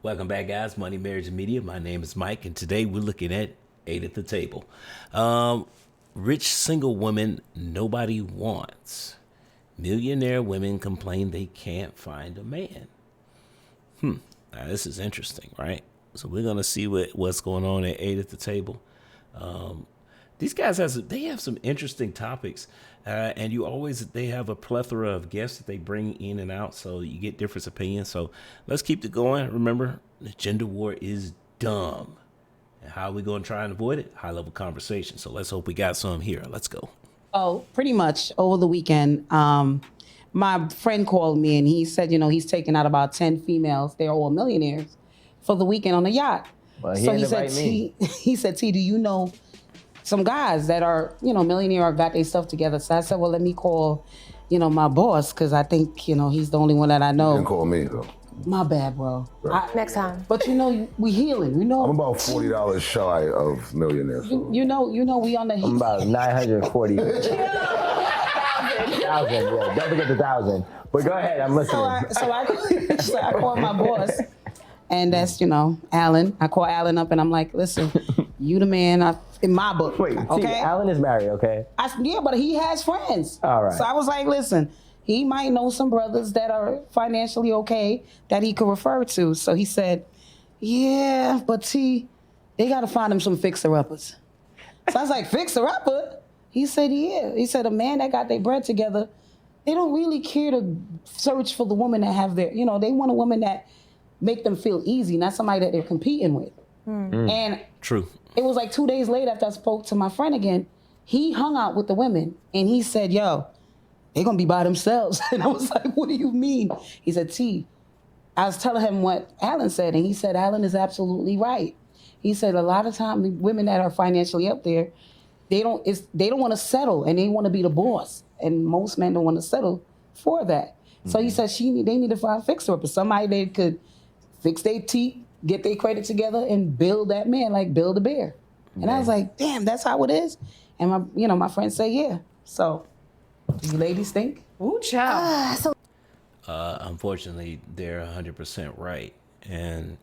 Welcome back, guys. Money, Marriage, and Media. My name is Mike, and today we're looking at Eight at the Table. Rich single woman nobody wants. Millionaire women complain they can't find a man. Now, this is interesting, right? So we're gonna see what's going on at Eight at the Table. These guys have some interesting topics, and they have a plethora of guests that they bring in and out, so you get different opinions. So let's keep it going. Remember, the gender war is dumb, and how are we going to try and avoid it? High level conversation. So let's hope we got some here. Let's go. Oh, pretty much over the weekend, my friend called me and he said, he's taken out about 10 females. They're all millionaires for the weekend on a yacht. Well, So he said, he said, T, do you know some guys that are, millionaire or got their stuff together? So I said, well, let me call, my boss, because I think, he's the only one that I You know. can call me though. My bad, bro. Next time. But we healing. I'm about $40 shy of millionaire. So. We on the I'm about 940. 1,000, yeah. Don't forget the 1,000. But go ahead, I'm listening. So I called my boss, and that's, Alan. I call Alan up, and I'm like, listen, you the man in my book. Wait, okay? see, Alan is married, okay? Yeah, but he has friends. All right. So I was like, listen, he might know some brothers that are financially okay that he could refer to. So he said, yeah, but T, they got to find him some fixer-uppers. So I was like, fixer-upper? He said, yeah. He said, a man that got their bread together, they don't really care to search for the woman that have their, they want a woman that make them feel easy, not somebody that they're competing with. And True. it was like 2 days later after I spoke to my friend again, he hung out with the women and he said, yo, they're gonna be by themselves. And I was like, what do you mean? He said, T, I was telling him what Alan said, and he said, Alan is absolutely right. He said, a lot of times women that are financially up there, they don't want to settle and they want to be the boss. And most men don't want to settle for that. So he said they need to find a fixer up, somebody they could fix their teeth, get their credit together, and build that man, like build a bear. And I was like, damn, that's how it is. And my friends say, yeah. So do you ladies think? Ooh, child. Unfortunately, they're 100% right. And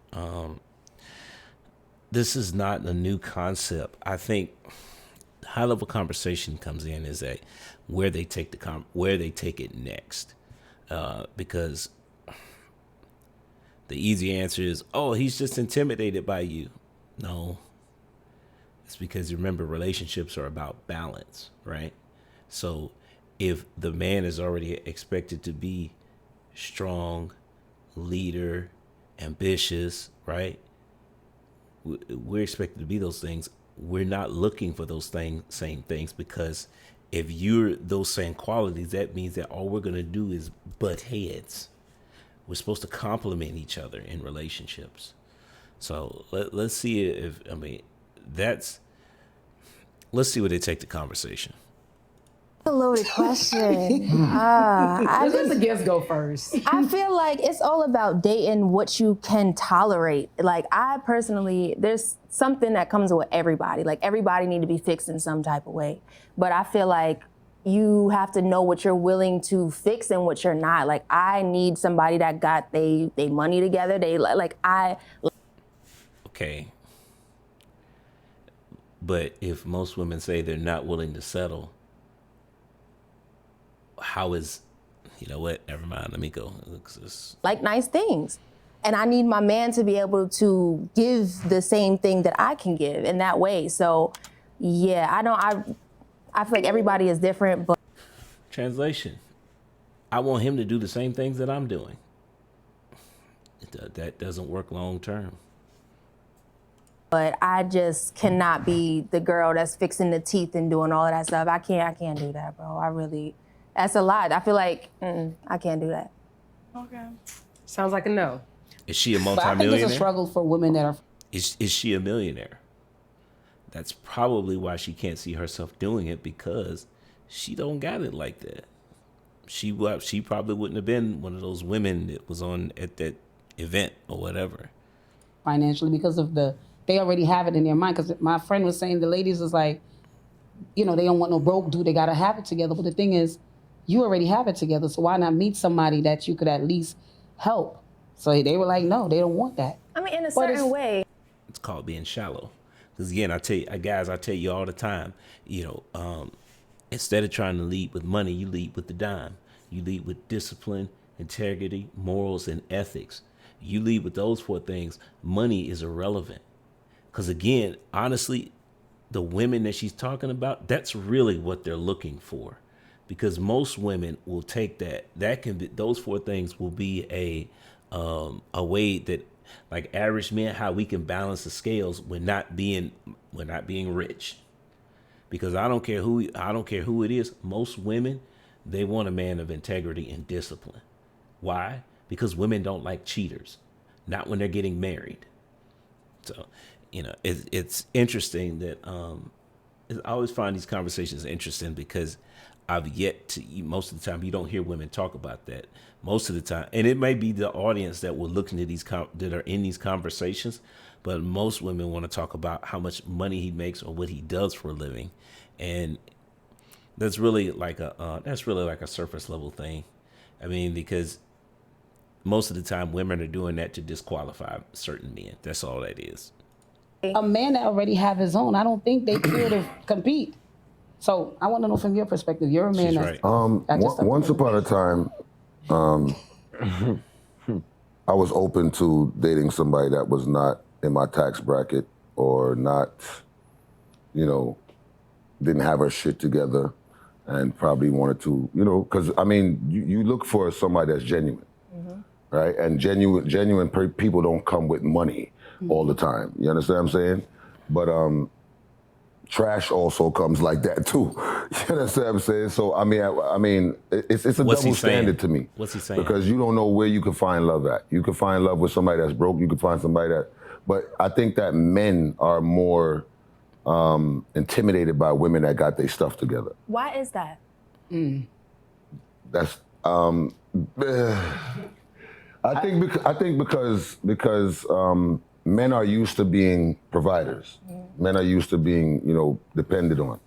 this is not a new concept. I think high level conversation comes in is that where they take it next, because the easy answer is, oh, he's just intimidated by you. No, it's because remember, relationships are about balance, right? So if the man is already expected to be strong, leader, ambitious, right? We're expected to be those things. We're not looking for those same things, because if you're those same qualities, that means that all we're going to do is butt heads. We're supposed to complement each other in relationships. So let's see let's see where they take the conversation. A loaded question. Let the guests go first. I feel like it's all about dating what you can tolerate. Like I personally, there's something that comes with everybody. Like everybody need to be fixed in some type of way. But I feel like you have to know what you're willing to fix and what you're not. Like I need somebody that got they money together. Okay. But if most women say they're not willing to settle, how is, never mind, let me go. like nice things. And I need my man to be able to give the same thing that I can give in that way. So yeah, I feel like everybody is different, but Translation. I want him to do the same things that I'm doing. That doesn't work long term. I just cannot be the girl that's fixing the teeth and doing all of that stuff. I can't do that, bro. That's a lot. I feel like I can't do that. Okay. Sounds like a no. Is she a But I think multimillionaire? it's a struggle for women that are. Is she a millionaire? That's probably why she can't see herself doing it, because she don't got it like that. She probably wouldn't have been one of those women that was on at that event or whatever. Financially, because of they already have it in their mind. Because my friend was saying the ladies is like, they don't want no broke dude. They got to have it together. But the thing is, you already have it together. So why not meet somebody that you could at least help? So they were like, no, they don't want that. I mean, in a But certain way. It's called being shallow. Because again, I tell you all the time, instead of trying to lead with money, you lead with the dime. You lead with discipline, integrity, morals, and ethics. You lead with those 4 things. Money is irrelevant. Because again, honestly, the women that she's talking about, that's really what they're looking for. Because most women will take those 4 things will be a way that, like average men, how we can balance the scales when not being rich. Because I don't care who it is. Most women, they want a man of integrity and discipline. Why? Because women don't like cheaters, not when they're getting married. So, it's interesting that I always find these conversations interesting because I've yet to, most of the time, you don't hear women talk about that most of the time. And it may be the audience that will look into that are in these conversations, but most women want to talk about how much money he makes or what he does for a living. And that's really like a surface level thing. I mean, because most of the time women are doing that to disqualify certain men. That's all that is. A man that already have his own, I don't think they care to compete. So I want to know from your perspective. You're a man. She's That's, right. Once upon a time, I was open to dating somebody that was not in my tax bracket or not, didn't have her shit together and probably wanted to, because I mean, you look for somebody that's genuine, right? And genuine people don't come with money all the time. You understand what I'm saying? But trash also comes like that too. You understand what I'm saying? So I mean, it's a double standard to me. What's he saying? Because you don't know where you can find love at. You can find love with somebody that's broke. You can find somebody but I think that men are more intimidated by women that got their stuff together. Why is that? That's I think because men are used to being providers. Men are used to being, depended on.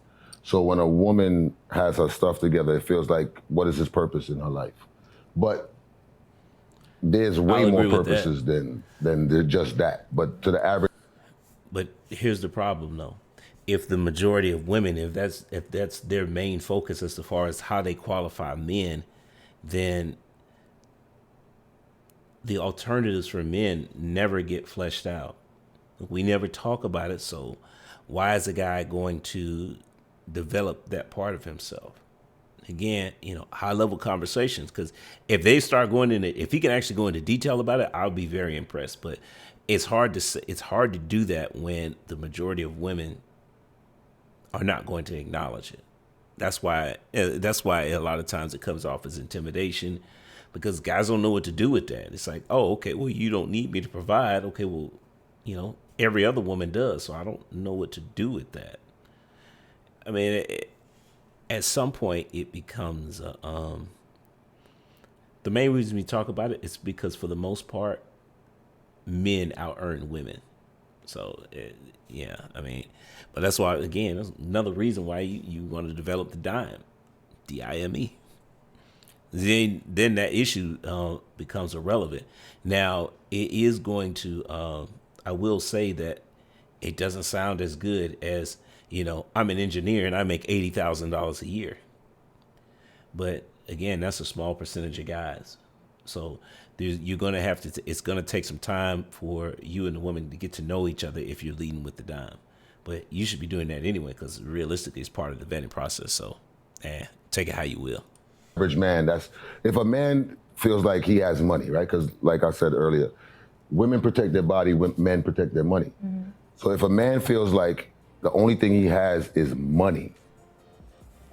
So when a woman has her stuff together, it feels like, what is his purpose in her life? But there's way more purposes than just that. But to the average. But here's the problem, though. If the majority of women, if that's their main focus as far as how they qualify men, then the alternatives for men never get fleshed out. We never talk about it. So why is a guy going to develop that part of himself? Again, high level conversations, because if they start going if he can actually go into detail about it, I'll be very impressed. But it's hard to do that when the majority of women are not going to acknowledge it. That's why a lot of times it comes off as intimidation, because guys don't know what to do with that. It's like, oh, okay, well, you don't need me to provide. Okay, well, every other woman does, so I don't know what to do with that. I mean, at some point it becomes the main reason we talk about it is because for the most part, men out earn women. So I mean, but that's why, again, that's another reason why you want to develop the dime, DIME. Then that issue becomes irrelevant. Now it is going to. I will say that it doesn't sound as good as, I'm an engineer and I make $80,000 a year. But again, that's a small percentage of guys. So you're going to have to, it's going to take some time for you and the woman to get to know each other if you're leading with the dime. But you should be doing that anyway, because realistically it's part of the vetting process. So take it how you will. Average man, if a man feels like he has money, right? Because like I said earlier, women protect their body, men protect their money. Mm-hmm. So if a man feels like the only thing he has is money,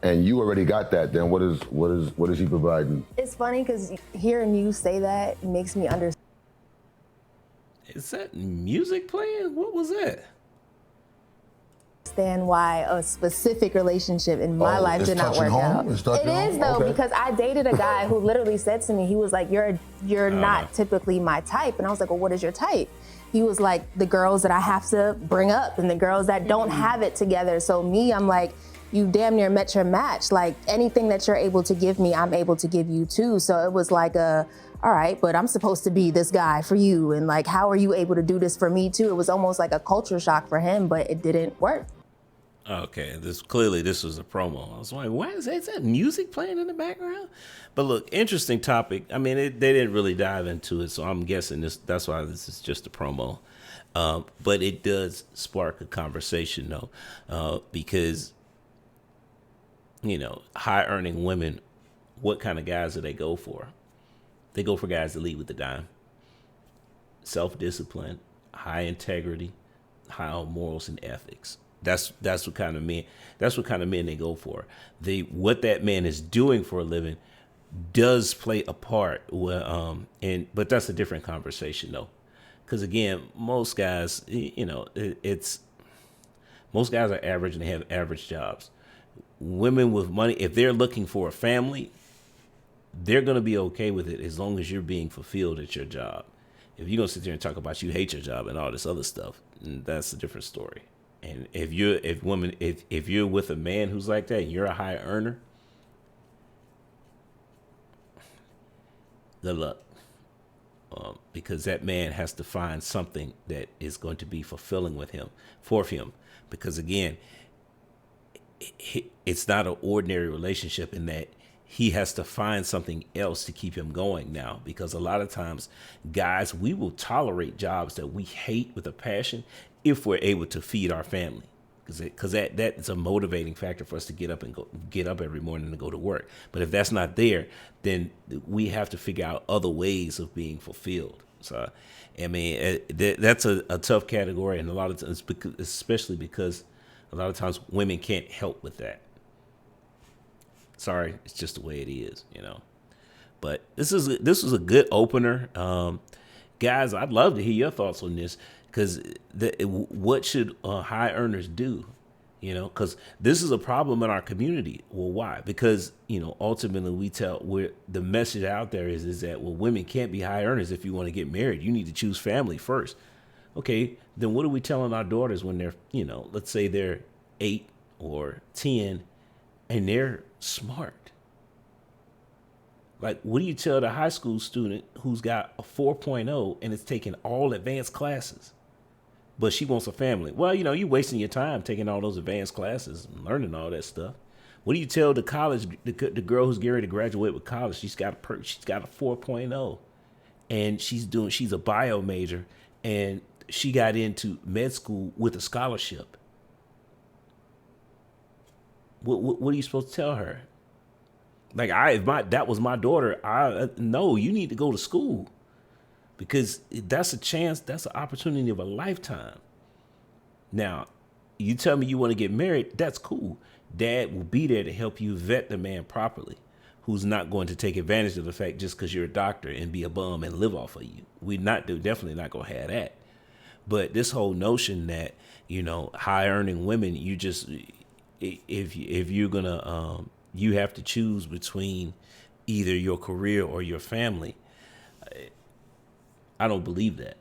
and you already got that, then what is he providing? It's funny because hearing you say that makes me understand. Is that music playing? What was that? Understand why a specific relationship in my life did not work out. It is though, because I dated a guy who literally said to me, he was like, you're not typically my type. And I was like, well, what is your type? He was like, the girls that I have to bring up and the girls that don't have it together. So me, I'm like, you damn near met your match. Like anything that you're able to give me, I'm able to give you too. So it was like a all right, but I'm supposed to be this guy for you. And like, how are you able to do this for me too? It was almost like a culture shock for him, but it didn't work. Okay, this was a promo. I was like, why is that music playing in the background? But look, interesting topic. I mean, they didn't really dive into it, so I'm guessing that's why this is just a promo. But it does spark a conversation, though, because, high earning women, what kind of guys do they go for? They go for guys that lead with the dime. Self-discipline, high integrity, high on morals and ethics. That's what kind of men. That's what kind of men they go for. What that man is doing for a living does play a part. But that's a different conversation, though, because again, most guys, most guys are average and they have average jobs. Women with money, if they're looking for a family, they're gonna be okay with it as long as you're being fulfilled at your job. If you're gonna sit there and talk about you hate your job and all this other stuff, that's a different story. And if you're with a man who's like that, and you're a high earner, good luck, because that man has to find something that is going to be fulfilling for him. Because again, it's not an ordinary relationship in that he has to find something else to keep him going now. Because a lot of times, guys, we will tolerate jobs that we hate with a passion if we're able to feed our family, because that is a motivating factor for us to get up every morning to go to work. But if that's not there, then we have to figure out other ways of being fulfilled. So, I mean, that's a tough category, and a lot of times, especially because a lot of times women can't help with that. Sorry, it's just the way it is, But this was a good opener, guys. I'd love to hear your thoughts on this. Because what should high earners do? Because this is a problem in our community. Well, why? Because ultimately the message out there is that women can't be high earners if you want to get married. You need to choose family first. Okay, then what are we telling our daughters when they're let's say they're 8 or 10, and they're smart? Like, what do you tell the high school student who's got a 4.0 and is taking all advanced classes? But she wants a family. Well, you're wasting your time taking all those advanced classes and learning all that stuff. What do you tell the girl who's getting ready to graduate with college? She's got a 4.0, and she's a bio major, and she got into med school with a scholarship. What are you supposed to tell her? Like, if that was my daughter, no, you need to go to school. Because that's a chance, that's an opportunity of a lifetime. Now, you tell me you want to get married, that's cool. Dad will be there to help you vet the man properly, who's not going to take advantage of the fact just because you're a doctor and be a bum and live off of you. Definitely not going to have that. But this whole notion that, high earning women, if you're going to, you have to choose between either your career or your family. I don't believe that.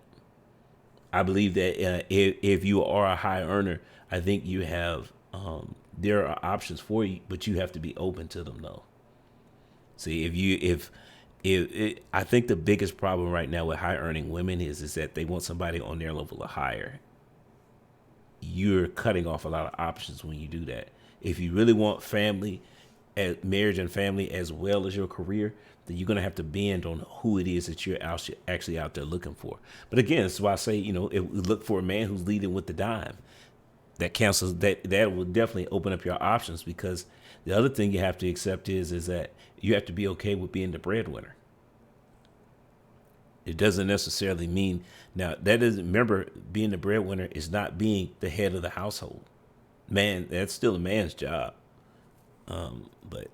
I believe that if you are a high earner, I think you have there are options for you, but you have to be open to them, though. See, I think the biggest problem right now with high earning women is that they want somebody on their level or higher. You're cutting off a lot of options when you do that. If you really want marriage and family as well as your career, then you're going to have to bend on who it is that you're actually out there looking for. But again, that's why I say, if we look for a man who's leading with the dime, that cancels that will definitely open up your options. Because the other thing you have to accept is that you have to be okay with being the breadwinner. It doesn't necessarily mean remember, being the breadwinner is not being the head of the household. Man, that's still a man's job. But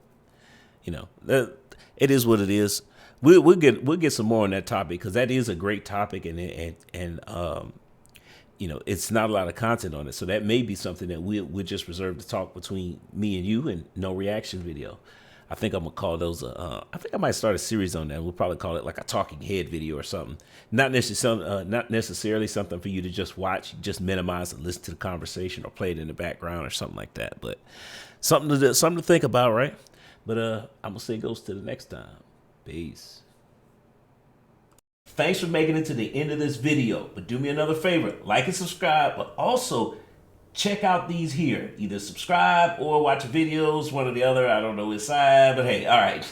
it is what it is. We'll get some more on that topic, because that is a great topic, and it's not a lot of content on it. So that may be something that we'll just reserve to talk between me and you, and no reaction video. I think I'm gonna call those. I think I might start a series on that. We'll probably call it like a talking head video or something. Not necessarily something for you to just watch, just minimize and listen to the conversation, or play it in the background or something like that. But something to think about, right? But I'm gonna say goes to the next time. Peace. Thanks for making it to the end of this video. But do me another favor, like and subscribe, but also check out these here. Either subscribe or watch videos, one or the other. I don't know which side, but hey, all right.